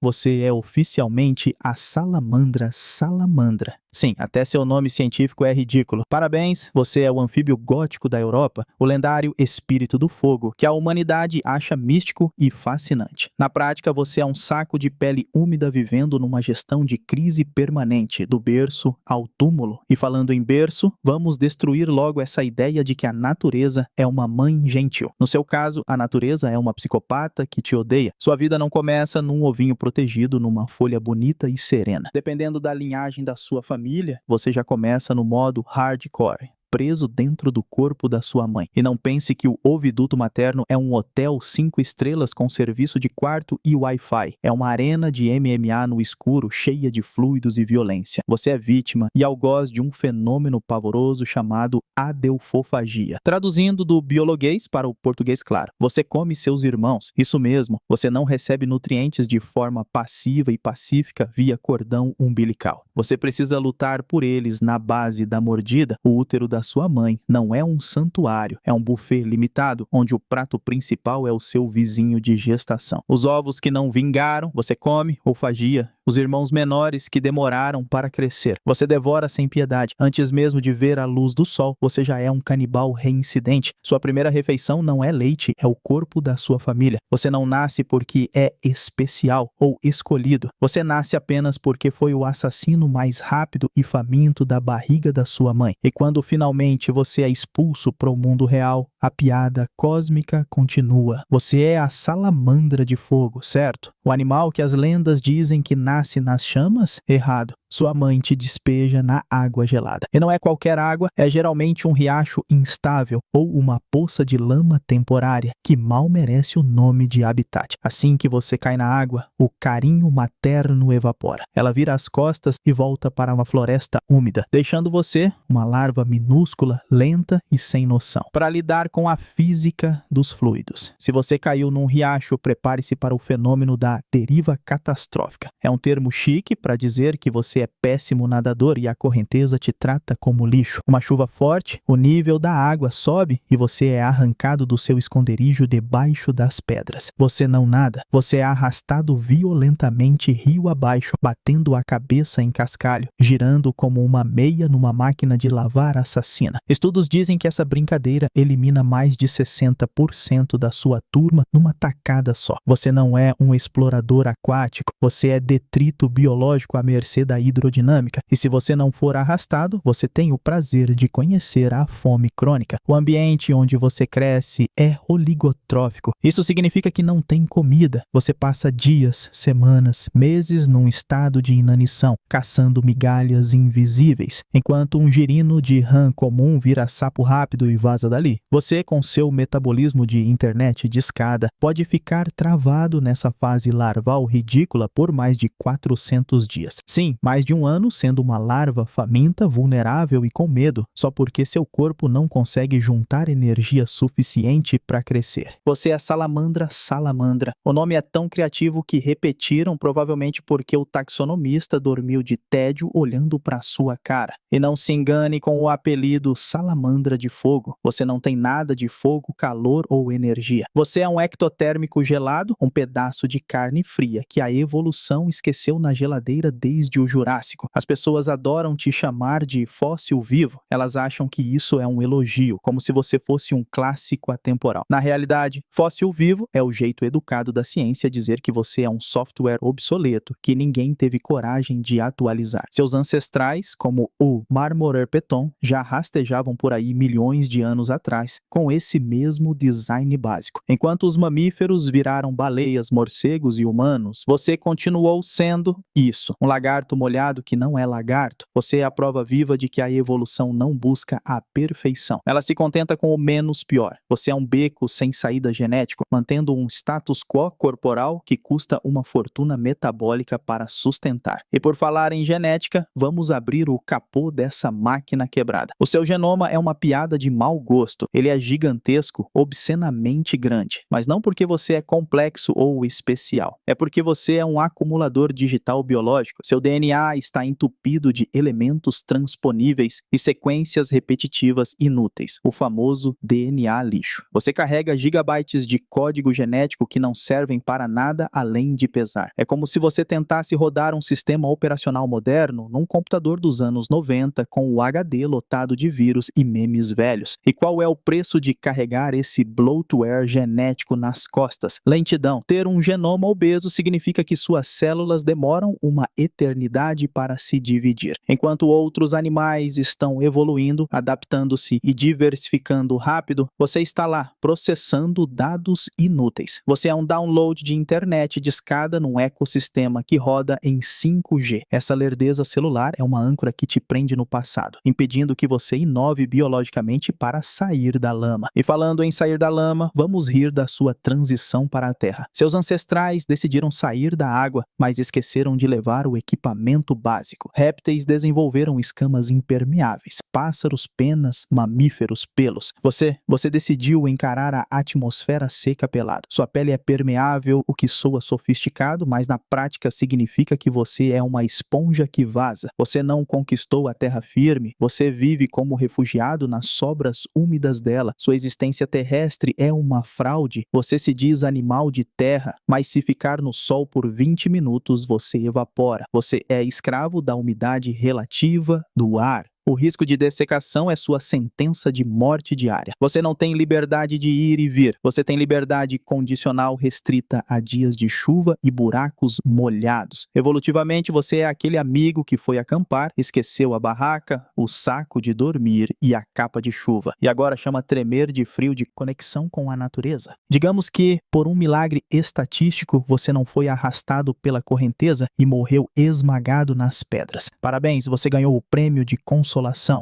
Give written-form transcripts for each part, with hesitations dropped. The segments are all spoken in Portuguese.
você é oficialmente a salamandra salamandra. Sim, até seu nome científico é ridículo. Parabéns, você é o anfíbio gótico da Europa, o lendário espírito do fogo, que a humanidade acha místico e fascinante. Na prática, você é um saco de pele úmida vivendo numa gestão de crise permanente, do berço ao túmulo. E falando em berço, vamos destruir logo essa ideia de que a natureza é uma mãe gentil. No seu caso, a natureza é uma psicopata que te odeia. Sua vida não começa num ovinho protegido numa folha bonita e serena. Dependendo da linhagem da sua família, você já começa no modo hardcore, preso dentro do corpo da sua mãe. E não pense que o oviduto materno é um hotel 5 estrelas com serviço de quarto e Wi-Fi. É uma arena de MMA no escuro, cheia de fluidos e violência. Você é vítima e algoz de um fenômeno pavoroso chamado adelfofagia. Traduzindo do biologuês para o português claro, você come seus irmãos. Isso mesmo, você não recebe nutrientes de forma passiva e pacífica via cordão umbilical. Você precisa lutar por eles na base da mordida. O útero da sua mãe não é um santuário, é um buffet limitado, onde o prato principal é o seu vizinho de gestação. Os ovos que não vingaram, você come ou fagia. Os irmãos menores que demoraram para crescer, você devora sem piedade. Antes mesmo de ver a luz do sol, você já é um canibal reincidente. Sua primeira refeição não é leite, é o corpo da sua família. Você não nasce porque é especial ou escolhido. Você nasce apenas porque foi o assassino mais rápido e faminto da barriga da sua mãe. E quando finalmente você é expulso para o mundo real, a piada cósmica continua. Você é a salamandra de fogo, certo? O animal que as lendas dizem que nasce nas chamas? Errado. Sua mãe te despeja na água gelada. E não é qualquer água, é geralmente um riacho instável ou uma poça de lama temporária que mal merece o nome de habitat. Assim que você cai na água, o carinho materno evapora. Ela vira as costas e volta para uma floresta úmida, deixando você uma larva minúscula, lenta e sem noção, para lidar com a física dos fluidos. Se você caiu num riacho, prepare-se para o fenômeno da deriva catastrófica. É um termo chique para dizer que você é péssimo nadador e a correnteza te trata como lixo. Uma chuva forte, o nível da água sobe e você é arrancado do seu esconderijo debaixo das pedras. Você não nada, você é arrastado violentamente rio abaixo, batendo a cabeça em cascalho, girando como uma meia numa máquina de lavar assassina. Estudos dizem que essa brincadeira elimina mais de 60% da sua turma numa tacada só. Você não é um explorador aquático, você é detrito biológico à mercê da hidrodinâmica, e se você não for arrastado, você tem o prazer de conhecer a fome crônica. O ambiente onde você cresce é oligotrófico. Isso significa que não tem comida. Você passa dias, semanas, meses num estado de inanição, caçando migalhas invisíveis, enquanto um girino de rã comum vira sapo rápido e vaza dali. Você, com seu metabolismo de internet de escada, pode ficar travado nessa fase larval ridícula por mais de 400 dias. Sim, mais de um ano sendo uma larva faminta, vulnerável e com medo, só porque seu corpo não consegue juntar energia suficiente para crescer. Você é a salamandra salamandra. O nome é tão criativo que repetiram, provavelmente porque o taxonomista dormiu de tédio olhando para sua cara. E não se engane com o apelido salamandra de fogo. Você não tem nada de fogo, calor ou energia. Você é um ectotérmico gelado, um pedaço de carne fria que a evolução esqueceu na geladeira desde o Jurássico. As pessoas adoram te chamar de fóssil vivo. Elas acham que isso é um elogio, como se você fosse um clássico atemporal. Na realidade, fóssil vivo é o jeito educado da ciência dizer que você é um software obsoleto, que ninguém teve coragem de atualizar. Seus ancestrais, como o Marmorapeton, já rastejavam por aí milhões de anos atrás, com esse mesmo design básico. Enquanto os mamíferos viraram baleias, morcegos e humanos, você continuou sendo isso, um lagarto molhado que não é lagarto. Você é a prova viva de que a evolução não busca a perfeição. Ela se contenta com o menos pior. Você é um beco sem saída genético, mantendo um status quo corporal que custa uma fortuna metabólica para sustentar. E por falar em genética, vamos abrir o capô dessa máquina quebrada. O seu genoma é uma piada de mau gosto. Ele é gigantesco, obscenamente grande. Mas não porque você é complexo ou especial. É porque você é um acumulador digital biológico. Seu DNA DNA está entupido de elementos transponíveis e sequências repetitivas inúteis, o famoso DNA lixo. Você carrega gigabytes de código genético que não servem para nada além de pesar. É como se você tentasse rodar um sistema operacional moderno num computador dos anos 90 com o HD lotado de vírus e memes velhos. E qual é o preço de carregar esse bloatware genético nas costas? Lentidão. Ter um genoma obeso significa que suas células demoram uma eternidade para se dividir. Enquanto outros animais estão evoluindo, adaptando-se e diversificando rápido, você está lá, processando dados inúteis. Você é um download de internet de escada num ecossistema que roda em 5G. Essa lerdeza celular é uma âncora que te prende no passado, impedindo que você inove biologicamente para sair da lama. E falando em sair da lama, vamos rir da sua transição para a Terra. Seus ancestrais decidiram sair da água, mas esqueceram de levar o equipamento básico. Répteis desenvolveram escamas impermeáveis, pássaros, penas, mamíferos, pelos. Você decidiu encarar a atmosfera seca pelado. Sua pele é permeável, o que soa sofisticado, mas na prática significa que você é uma esponja que vaza. Você não conquistou a terra firme, você vive como refugiado nas sobras úmidas dela. Sua existência terrestre é uma fraude. Você se diz animal de terra, mas se ficar no sol por 20 minutos, você evapora. Você é escravo da umidade relativa do ar. O risco de dessecação é sua sentença de morte diária. Você não tem liberdade de ir e vir. Você tem liberdade condicional restrita a dias de chuva e buracos molhados. Evolutivamente, você é aquele amigo que foi acampar, esqueceu a barraca, o saco de dormir e a capa de chuva. E agora chama tremer de frio de conexão com a natureza. Digamos que, por um milagre estatístico, você não foi arrastado pela correnteza e morreu esmagado nas pedras. Parabéns, você ganhou o prêmio de consolação,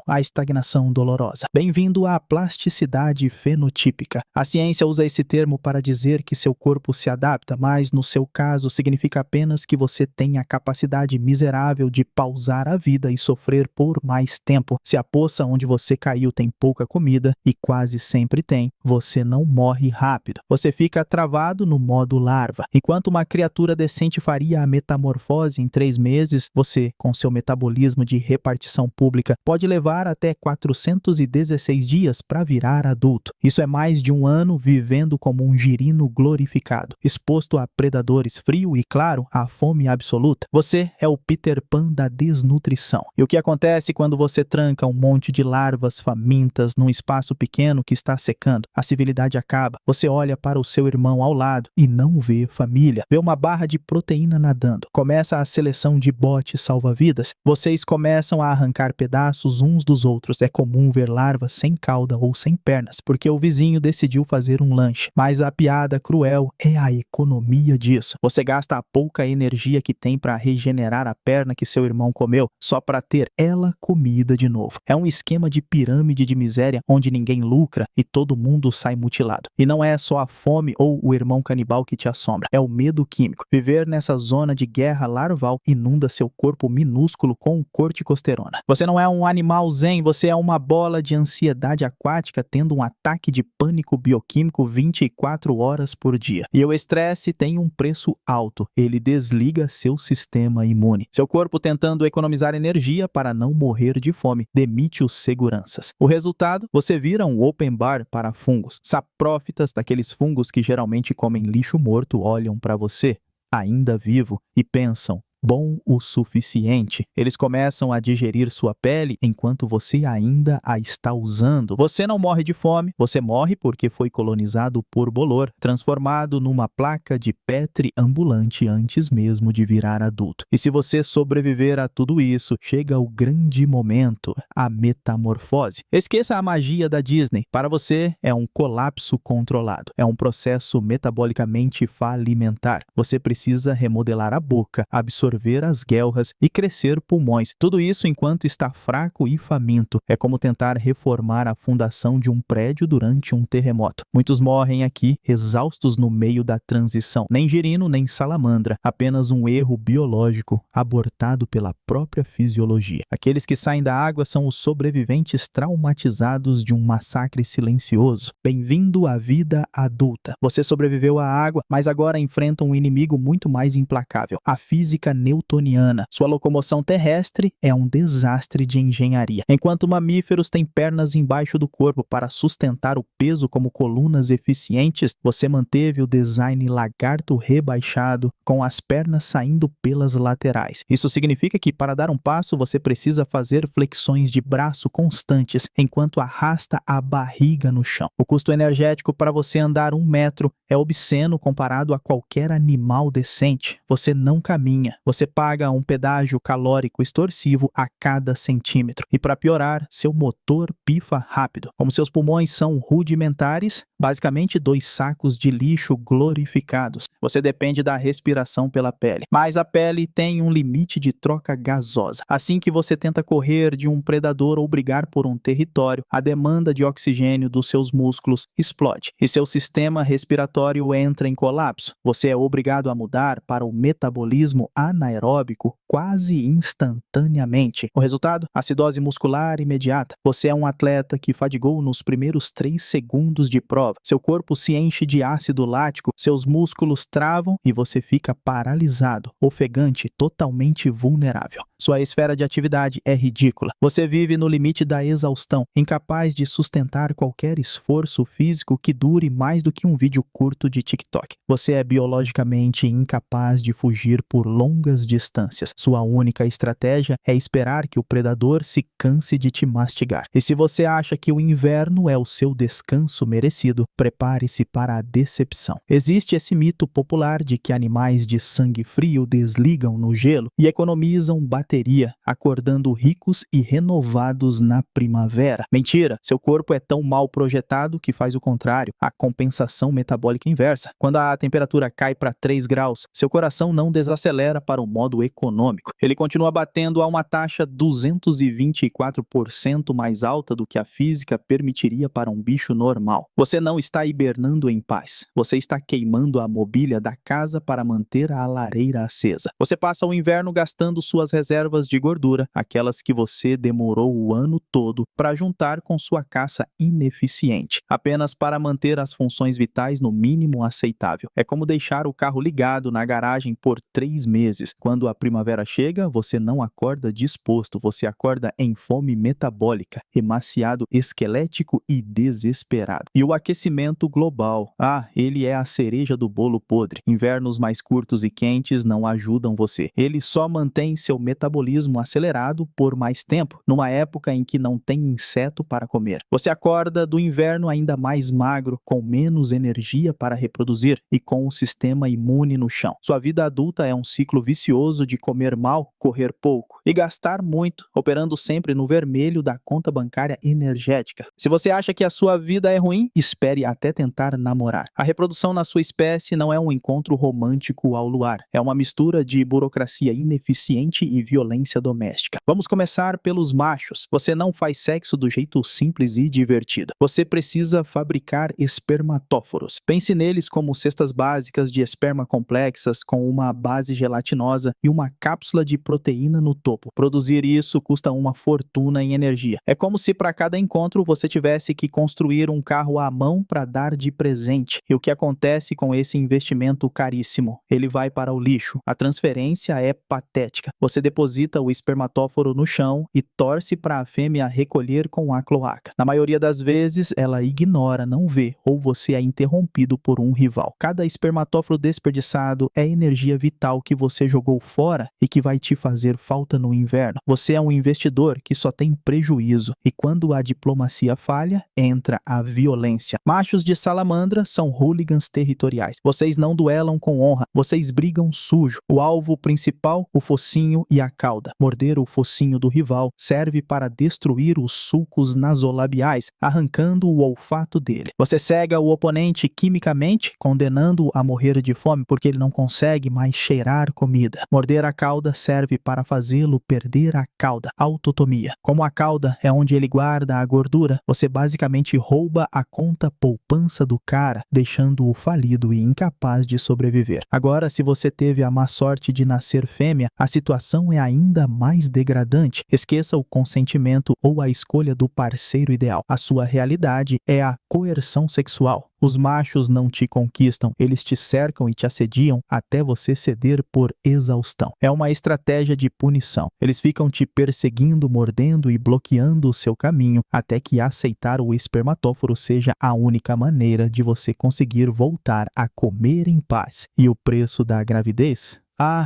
a estagnação dolorosa. Bem-vindo à plasticidade fenotípica. A ciência usa esse termo para dizer que seu corpo se adapta, mas no seu caso significa apenas que você tem a capacidade miserável de pausar a vida e sofrer por mais tempo. Se a poça onde você caiu tem pouca comida, e quase sempre tem, você não morre rápido. Você fica travado no modo larva. Enquanto uma criatura decente faria a metamorfose em 3 meses, você, com seu metabolismo de repartição pública, pode levar até 416 dias para virar adulto. Isso é mais de 1 ano vivendo como um girino glorificado, exposto a predadores, frio e, claro, à fome absoluta. Você é o Peter Pan da desnutrição. E o que acontece quando você tranca um monte de larvas famintas num espaço pequeno que está secando? A civilidade acaba. Você olha para o seu irmão ao lado e não vê família. Vê uma barra de proteína nadando. Começa a seleção de botes salva-vidas. Vocês começam a arrancar pedaços uns dos outros. É comum ver larvas sem cauda ou sem pernas, porque o vizinho decidiu fazer um lanche. Mas a piada cruel é a economia disso. Você gasta a pouca energia que tem para regenerar a perna que seu irmão comeu, só para ter ela comida de novo. É um esquema de pirâmide de miséria onde ninguém lucra e todo mundo sai mutilado. E não é só a fome ou o irmão canibal que te assombra, é o medo químico. Viver nessa zona de guerra larval inunda seu corpo minúsculo com corticosterona. Você não é um animal zen, você é uma bola de ansiedade aquática tendo um ataque de pânico bioquímico 24 horas por dia. E o estresse tem um preço alto, ele desliga seu sistema imune. Seu corpo, tentando economizar energia para não morrer de fome, demite os seguranças. O resultado? Você vira um open bar para fungos. Saprófitas, daqueles fungos que geralmente comem lixo morto, olham para você, ainda vivo, e pensam: bom o suficiente. Eles começam a digerir sua pele enquanto você ainda a está usando. Você não morre de fome, você morre porque foi colonizado por bolor, transformado numa placa de Petri ambulante antes mesmo de virar adulto. E se você sobreviver a tudo isso, chega o grande momento, a metamorfose. Esqueça a magia da Disney. Para você, é um colapso controlado. É um processo metabolicamente falimentar. Você precisa remodelar a boca, absorver as guelras e crescer pulmões. Tudo isso enquanto está fraco e faminto. É como tentar reformar a fundação de um prédio durante um terremoto. Muitos morrem aqui, exaustos no meio da transição. Nem girino, nem salamandra. Apenas um erro biológico abortado pela própria fisiologia. Aqueles que saem da água são os sobreviventes traumatizados de um massacre silencioso. Bem-vindo à vida adulta. Você sobreviveu à água, mas agora enfrenta um inimigo muito mais implacável. A física newtoniana. Sua locomoção terrestre é um desastre de engenharia. Enquanto mamíferos têm pernas embaixo do corpo para sustentar o peso como colunas eficientes, você manteve o design lagarto rebaixado, com as pernas saindo pelas laterais. Isso significa que para dar um passo você precisa fazer flexões de braço constantes enquanto arrasta a barriga no chão. O custo energético para você andar 1 metro é obsceno comparado a qualquer animal decente. Você não caminha, você paga um pedágio calórico extorsivo a cada centímetro. E para piorar, seu motor pifa rápido. Como seus pulmões são rudimentares, basicamente 2 sacos de lixo glorificados. Você depende da respiração pela pele. Mas a pele tem um limite de troca gasosa. Assim que você tenta correr de um predador ou brigar por um território, a demanda de oxigênio dos seus músculos explode e seu sistema respiratório entra em colapso. Você é obrigado a mudar para o metabolismo anaeróbico quase instantaneamente. O resultado? Acidose muscular imediata. Você é um atleta que fadigou nos primeiros 3 segundos de prova. Seu corpo se enche de ácido lático, seus músculos travam e você fica paralisado, ofegante, totalmente vulnerável. Sua esfera de atividade é ridícula. Você vive no limite da exaustão, incapaz de sustentar qualquer esforço físico que dure mais do que um vídeo curto de TikTok. Você é biologicamente incapaz de fugir por longas distâncias. Sua única estratégia é esperar que o predador se canse de te mastigar. E se você acha que o inverno é o seu descanso merecido, prepare-se para a decepção. Existe esse mito popular de que animais de sangue frio desligam no gelo e economizam bateria, acordando ricos e renovados na primavera. Mentira! Seu corpo é tão mal projetado que faz o contrário, a compensação metabólica inversa. Quando a temperatura cai para 3 graus, seu coração não desacelera para o modo econômico. Ele continua batendo a uma taxa 224% mais alta do que a física permitiria para um bicho normal. Você não está hibernando em paz. Você está queimando a mobília da casa para manter a lareira acesa. Você passa o inverno gastando suas reservas de gordura, aquelas que você demorou o ano todo para juntar com sua caça ineficiente, apenas para manter as funções vitais no mínimo aceitável. É como deixar o carro ligado na garagem por 3 meses. Quando a primavera chega, você não acorda disposto, você acorda em fome metabólica, emaciado, esquelético e desesperado. E o aquecimento global, ele é a cereja do bolo podre. Invernos mais curtos e quentes não ajudam você. Ele só mantém seu metabolismo acelerado por mais tempo, numa época em que não tem inseto para comer. Você acorda do inverno ainda mais magro, com menos energia para reproduzir e com o sistema imune no chão. Sua vida adulta é um ciclo vicioso de comer mal, correr pouco e gastar muito, operando sempre no vermelho da conta bancária energética. Se você acha que a sua vida é ruim, espere até tentar namorar. A reprodução na sua espécie não é um encontro romântico ao luar, é uma mistura de burocracia ineficiente e violência doméstica. Vamos começar pelos machos. Você não faz sexo do jeito simples e divertido. Você precisa fabricar espermatóforos. Pense neles como cestas básicas de esperma complexas com uma base gelatinosa e uma cápsula de proteína no topo. Produzir isso custa uma fortuna em energia. É como se para cada encontro você tivesse que construir um carro à mão para dar de presente. E o que acontece com esse investimento caríssimo? Ele vai para o lixo. A transferência é patética. Você deposita o espermatóforo no chão e torce para a fêmea recolher com a cloaca. Na maioria das vezes, ela ignora, não vê, ou você é interrompido por um rival. Cada espermatóforo desperdiçado é energia vital que você jogou fora e que vai te fazer falta no inverno. Você é um investidor que só tem prejuízo e quando a diplomacia falha, entra a violência. Machos de salamandra são hooligans territoriais. Vocês não duelam com honra, vocês brigam sujo. O alvo principal, o focinho e a cauda. Morder o focinho do rival serve para destruir os sulcos nasolabiais, arrancando o olfato dele. Você cega o oponente quimicamente, condenando-o a morrer de fome porque ele não consegue mais cheirar comida. Morder a cauda serve para fazê-lo perder a cauda, autotomia. Como a cauda é onde ele guarda a gordura, você basicamente rouba a conta poupança do cara, deixando-o falido e incapaz de sobreviver. Agora, se você teve a má sorte de nascer fêmea, a situação é ainda mais degradante. Esqueça o consentimento ou a escolha do parceiro ideal. A sua realidade é a coerção sexual. Os machos não te conquistam, eles te cercam e te assediam até você ceder por exaustão. É uma estratégia de punição. Eles ficam te perseguindo, mordendo e bloqueando o seu caminho até que aceitar o espermatóforo seja a única maneira de você conseguir voltar a comer em paz. E o preço da gravidez?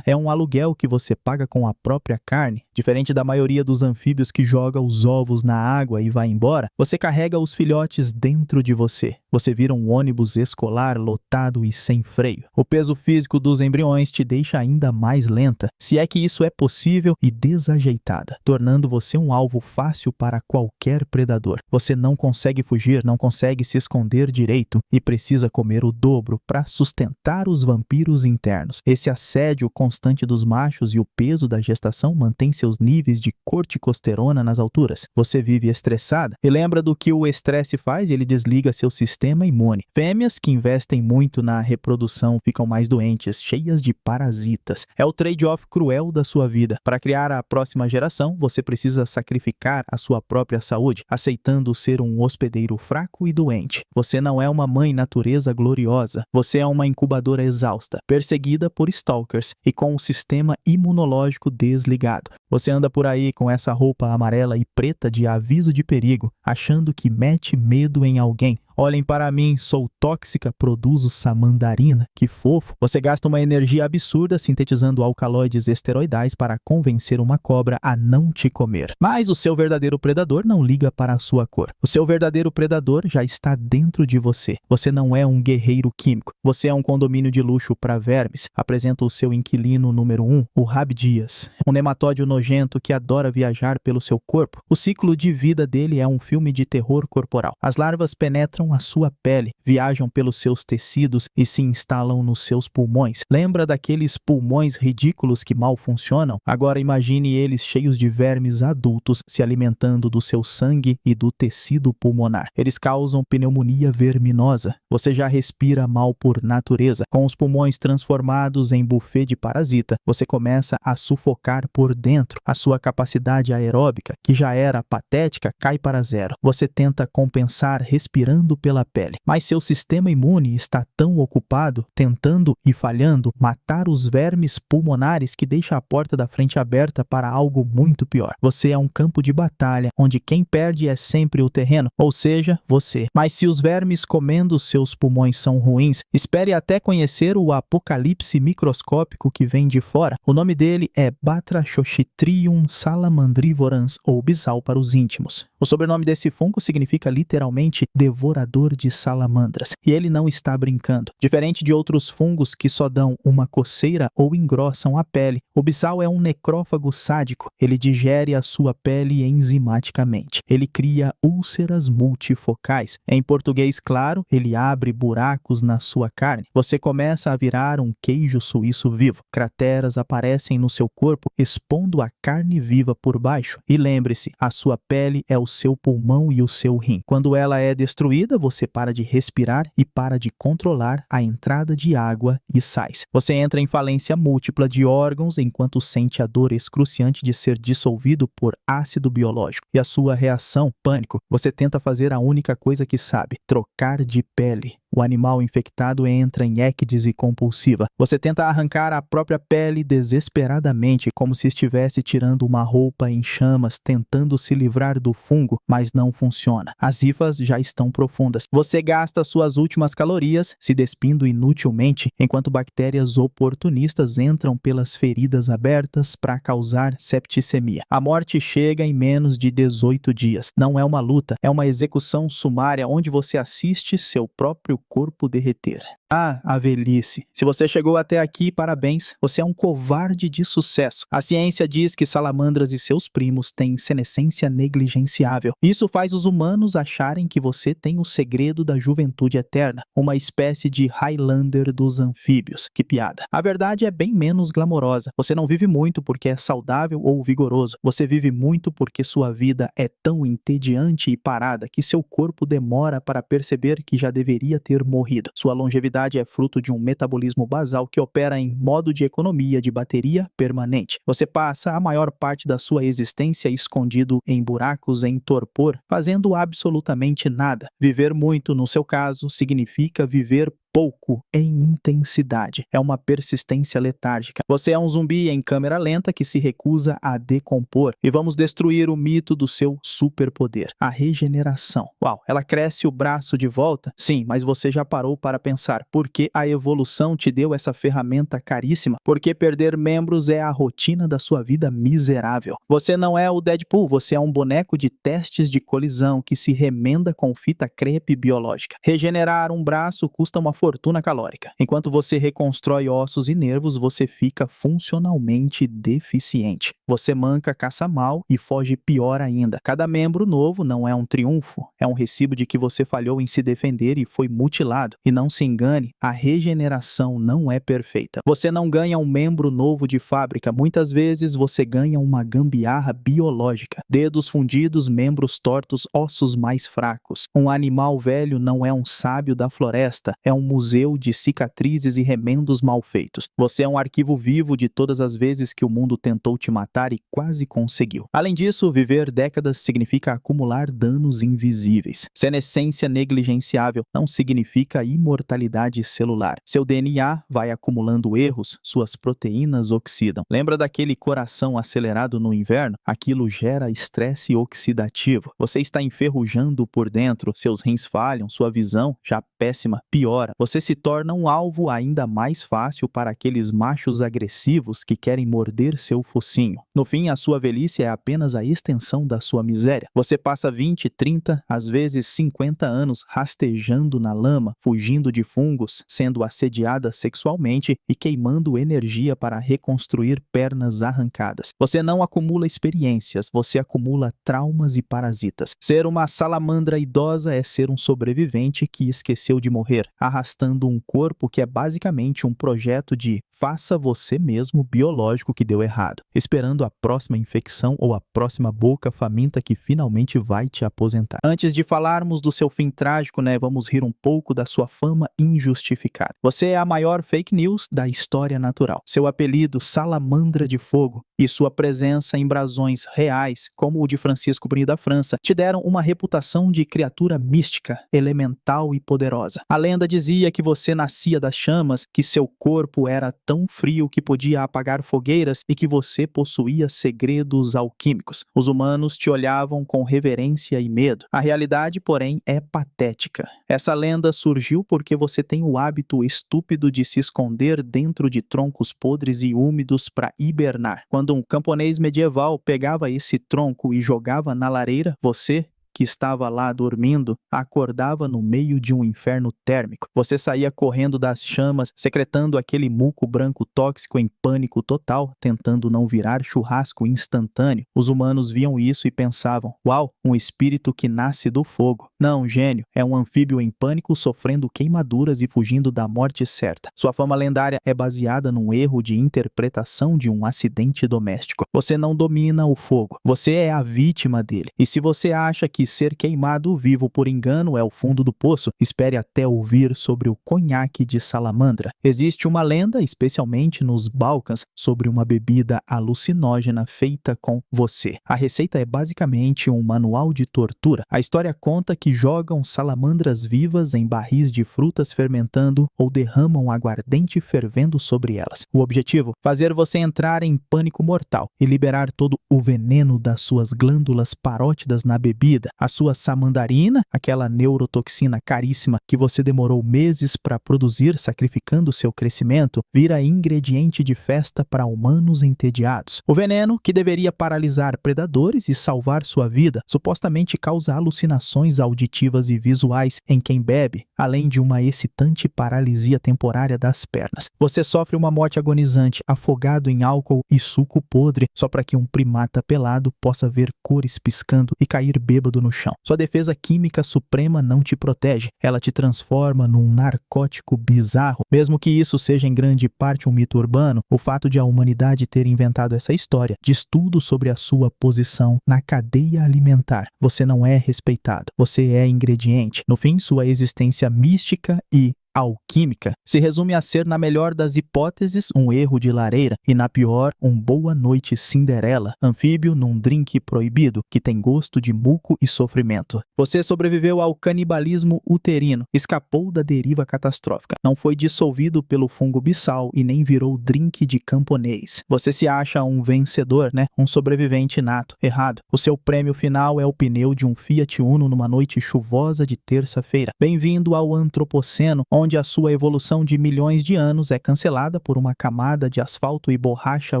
É um aluguel que você paga com a própria carne. Diferente da maioria dos anfíbios que joga os ovos na água e vai embora, você carrega os filhotes dentro de você. Você vira um ônibus escolar lotado e sem freio. O peso físico dos embriões te deixa ainda mais lenta, se é que isso é possível, e desajeitada, tornando você um alvo fácil para qualquer predador. Você não consegue fugir, não consegue se esconder direito e precisa comer o dobro para sustentar os vampiros internos. Esse assédio constante dos machos e o peso da gestação mantém seus níveis de corticosterona nas alturas. Você vive estressada e lembra do que o estresse faz? Ele desliga seu sistema imune. Fêmeas que investem muito na reprodução ficam mais doentes, cheias de parasitas. É o trade-off cruel da sua vida. Para criar a próxima geração, você precisa sacrificar a sua própria saúde, aceitando ser um hospedeiro fraco e doente. Você não é uma mãe natureza gloriosa. Você é uma incubadora exausta, perseguida por stalkers e com o sistema imunológico desligado. Você anda por aí com essa roupa amarela e preta de aviso de perigo, achando que mete medo em alguém. Olhem para mim, sou tóxica, produzo samandarina. Que fofo. Você gasta uma energia absurda sintetizando alcaloides esteroidais para convencer uma cobra a não te comer. Mas o seu verdadeiro predador não liga para a sua cor. O seu verdadeiro predador já está dentro de você. Você não é um guerreiro químico. Você é um condomínio de luxo para vermes. Apresenta o seu inquilino número 1, o Rabdias. Um nematóide nojento que adora viajar pelo seu corpo. O ciclo de vida dele é um filme de terror corporal. As larvas penetram a sua pele, viajam pelos seus tecidos e se instalam nos seus pulmões. Lembra daqueles pulmões ridículos que mal funcionam? Agora imagine eles cheios de vermes adultos se alimentando do seu sangue e do tecido pulmonar. Eles causam pneumonia verminosa. Você já respira mal por natureza. Com os pulmões transformados em buffet de parasita, você começa a sufocar por dentro. A sua capacidade aeróbica, que já era patética, cai para zero. Você tenta compensar respirando pela pele, mas seu sistema imune está tão ocupado, tentando e falhando matar os vermes pulmonares, que deixa a porta da frente aberta para algo muito pior. Você é um campo de batalha, onde quem perde é sempre o terreno, ou seja, você. Mas se os vermes comendo seus pulmões são ruins, espere até conhecer o apocalipse microscópico que vem de fora. O nome dele é Batrachoschitrium salamandrivorans, ou bisal para os íntimos. O sobrenome desse fungo significa literalmente devorador de salamandras, e ele não está brincando. Diferente de outros fungos que só dão uma coceira ou engrossam a pele, o bisal é um necrófago sádico. Ele digere a sua pele enzimaticamente. Ele cria úlceras multifocais. Em português claro, ele abre buracos na sua carne. Você começa a virar um queijo suíço vivo. Crateras aparecem no seu corpo, expondo a carne viva por baixo. E lembre-se, a sua pele é o seu pulmão e o seu rim. Quando ela é destruída, você para de respirar e para de controlar a entrada de água e sais. Você entra em falência múltipla de órgãos enquanto sente a dor excruciante de ser dissolvido por ácido biológico. E a sua reação, pânico. Você tenta fazer a única coisa que sabe: trocar de pele. O animal infectado entra em ecdise compulsiva. Você tenta arrancar a própria pele desesperadamente, como se estivesse tirando uma roupa em chamas, tentando se livrar do fungo, mas não funciona. As hifas já estão profundas. Você gasta suas últimas calorias se despindo inutilmente, enquanto bactérias oportunistas entram pelas feridas abertas para causar septicemia. A morte chega em menos de 18 dias. Não é uma luta, é uma execução sumária onde você assiste seu próprio corpo derreter. A velhice. Se você chegou até aqui, parabéns, você é um covarde de sucesso. A ciência diz que salamandras e seus primos têm senescência negligenciável. Isso faz os humanos acharem que você tem o segredo da juventude eterna, uma espécie de Highlander dos anfíbios. Que piada. A verdade é bem menos glamourosa. Você não vive muito porque é saudável ou vigoroso. Você vive muito porque sua vida é tão entediante e parada que seu corpo demora para perceber que já deveria ter morrido. Sua longevidade verdade, é fruto de um metabolismo basal que opera em modo de economia de bateria permanente. Você passa a maior parte da sua existência escondido em buracos em torpor, fazendo absolutamente nada. Viver muito, no seu caso, significa viver pouco em intensidade. É uma persistência letárgica. Você é um zumbi em câmera lenta que se recusa a decompor. E vamos destruir o mito do seu superpoder, a regeneração. Uau, ela cresce o braço de volta? Sim, mas você já parou para pensar por que a evolução te deu essa ferramenta caríssima? Porque perder membros é a rotina da sua vida miserável. Você não é o Deadpool, você é um boneco de testes de colisão que se remenda com fita crepe biológica. Regenerar um braço custa uma fortuna calórica. Enquanto você reconstrói ossos e nervos, você fica funcionalmente deficiente. Você manca, caça mal e foge pior ainda. Cada membro novo não é um triunfo, é um recibo de que você falhou em se defender e foi mutilado. E não se engane, a regeneração não é perfeita. Você não ganha um membro novo de fábrica, muitas vezes você ganha uma gambiarra biológica. Dedos fundidos, membros tortos, ossos mais fracos. Um animal velho não é um sábio da floresta, é um museu de cicatrizes e remendos mal feitos. Você é um arquivo vivo de todas as vezes que o mundo tentou te matar e quase conseguiu. Além disso, viver décadas significa acumular danos invisíveis. Senescência negligenciável não significa imortalidade celular. Seu DNA vai acumulando erros, suas proteínas oxidam. Lembra daquele coração acelerado no inverno? Aquilo gera estresse oxidativo. Você está enferrujando por dentro, seus rins falham, sua visão, já péssima, piora. Você se torna um alvo ainda mais fácil para aqueles machos agressivos que querem morder seu focinho. No fim, a sua velhice é apenas a extensão da sua miséria. Você passa 20, 30, às vezes 50 anos rastejando na lama, fugindo de fungos, sendo assediada sexualmente e queimando energia para reconstruir pernas arrancadas. Você não acumula experiências, você acumula traumas e parasitas. Ser uma salamandra idosa é ser um sobrevivente que esqueceu de morrer, arrastando um corpo que é basicamente um projeto de faça você mesmo biológico que deu errado, esperando a próxima infecção ou a próxima boca faminta que finalmente vai te aposentar. Antes de falarmos do seu fim trágico, vamos rir um pouco da sua fama injustificada. Você é a maior fake news da história natural. Seu apelido, Salamandra de Fogo, e sua presença em brasões reais, como o de Francisco I da França, te deram uma reputação de criatura mística, elemental e poderosa. A lenda dizia que você nascia das chamas, que seu corpo era tão frio que podia apagar fogueiras e que você possuía segredos alquímicos. Os humanos te olhavam com reverência e medo. A realidade, porém, é patética. Essa lenda surgiu porque você tem o hábito estúpido de se esconder dentro de troncos podres e úmidos para hibernar. Quando um camponês medieval pegava esse tronco e jogava na lareira, você, que estava lá dormindo, acordava no meio de um inferno térmico. Você saía correndo das chamas, secretando aquele muco branco tóxico em pânico total, tentando não virar churrasco instantâneo. Os humanos viam isso e pensavam, uau, um espírito que nasce do fogo. Não, gênio, é um anfíbio em pânico sofrendo queimaduras e fugindo da morte certa. Sua fama lendária é baseada num erro de interpretação de um acidente doméstico. Você não domina o fogo, você é a vítima dele. E se você acha que ser queimado vivo por engano é o fundo do poço, espere até ouvir sobre o conhaque de salamandra. Existe uma lenda, especialmente nos Balcãs, sobre uma bebida alucinógena feita com você. A receita é basicamente um manual de tortura. A história conta que jogam salamandras vivas em barris de frutas fermentando ou derramam aguardente fervendo sobre elas. O objetivo? Fazer você entrar em pânico mortal e liberar todo o veneno das suas glândulas parótidas na bebida. A sua samandarina, aquela neurotoxina caríssima que você demorou meses para produzir sacrificando seu crescimento, vira ingrediente de festa para humanos entediados. O veneno, que deveria paralisar predadores e salvar sua vida, supostamente causa alucinações auditivas e visuais em quem bebe, além de uma excitante paralisia temporária das pernas. Você sofre uma morte agonizante, afogado em álcool e suco podre, só para que um primata pelado possa ver cores piscando e cair bêbado no chão. Sua defesa química suprema não te protege, ela te transforma num narcótico bizarro. Mesmo que isso seja em grande parte um mito urbano, o fato de a humanidade ter inventado essa história diz tudo sobre a sua posição na cadeia alimentar. Você não é respeitado, você é ingrediente. No fim, sua existência mística e alquímica se resume a ser, na melhor das hipóteses, um erro de lareira e, na pior, um boa noite Cinderela, anfíbio num drink proibido que tem gosto de muco e sofrimento. Você sobreviveu ao canibalismo uterino, escapou da deriva catastrófica, não foi dissolvido pelo fungo bissau e nem virou drink de camponês. Você se acha um vencedor, né? Um sobrevivente nato. Errado. O seu prêmio final é o pneu de um Fiat Uno numa noite chuvosa de terça-feira. Bem-vindo ao Antropoceno, onde a sua evolução de milhões de anos é cancelada por uma camada de asfalto e borracha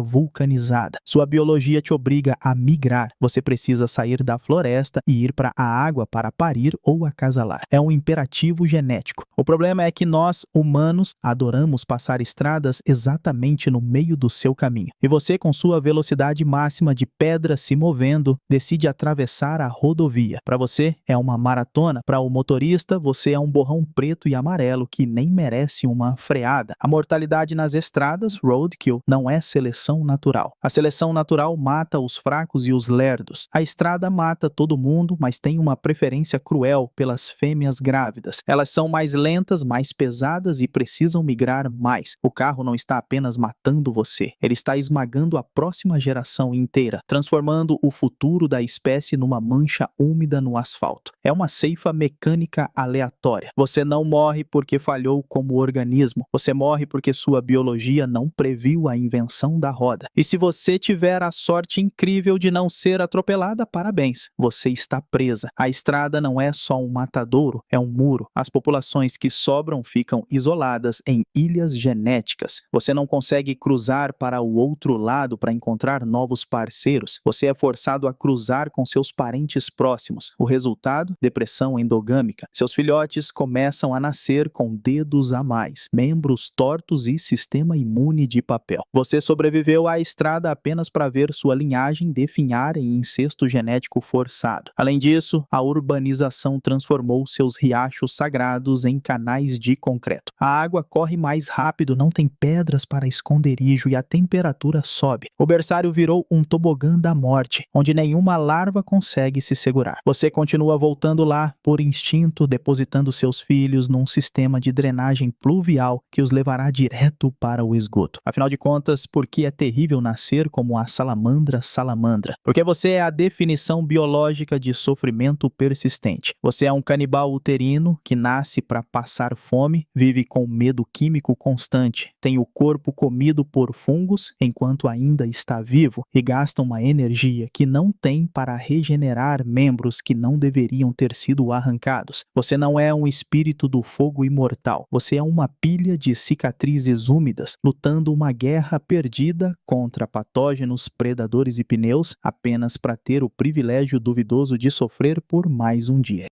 vulcanizada. Sua biologia te obriga a migrar. Você precisa sair da floresta e ir para a água para parir ou acasalar. É um imperativo genético. O problema é que nós, humanos, adoramos passar estradas exatamente no meio do seu caminho. E você, com sua velocidade máxima de pedra se movendo, decide atravessar a rodovia. Para você, é uma maratona. Para o motorista, você é um borrão preto e amarelo que nem merece uma freada. A mortalidade nas estradas, roadkill, não é seleção natural. A seleção natural mata os fracos e os lerdos. A estrada mata todo mundo, mas tem uma preferência cruel pelas fêmeas grávidas. Elas são mais lentas, mais pesadas e precisam migrar mais. O carro não está apenas matando você, ele está esmagando a próxima geração inteira, transformando o futuro da espécie numa mancha úmida no asfalto. É uma ceifa mecânica aleatória. Você não morre porque falhou como organismo. Você morre porque sua biologia não previu a invenção da roda. E se você tiver a sorte incrível de não ser atropelada, parabéns. Você está presa. A estrada não é só um matadouro, é um muro. As populações que sobram ficam isoladas em ilhas genéticas. Você não consegue cruzar para o outro lado para encontrar novos parceiros. Você é forçado a cruzar com seus parentes próximos. O resultado? Depressão endogâmica. Seus filhotes começam a nascer com dedos a mais, membros tortos e sistema imune de papel. Você sobreviveu à estrada apenas para ver sua linhagem definhar em incesto genético forçado. Além disso, a urbanização transformou seus riachos sagrados em canais de concreto. A água corre mais rápido, não tem pedras para esconderijo e a temperatura sobe. O berçário virou um tobogã da morte, onde nenhuma larva consegue se segurar. Você continua voltando lá por instinto, depositando seus filhos num sistema de drenagem pluvial que os levará direto para o esgoto. Afinal de contas, por que é terrível nascer como a salamandra salamandra? Porque você é a definição biológica de sofrimento persistente. Você é um canibal uterino que nasce para passar fome, vive com medo químico constante, tem o corpo comido por fungos enquanto ainda está vivo e gasta uma energia que não tem para regenerar membros que não deveriam ter sido arrancados. Você não é um espírito do fogo imortal. Você é uma pilha de cicatrizes úmidas, lutando uma guerra perdida contra patógenos, predadores e pneus, apenas para ter o privilégio duvidoso de sofrer por mais um dia.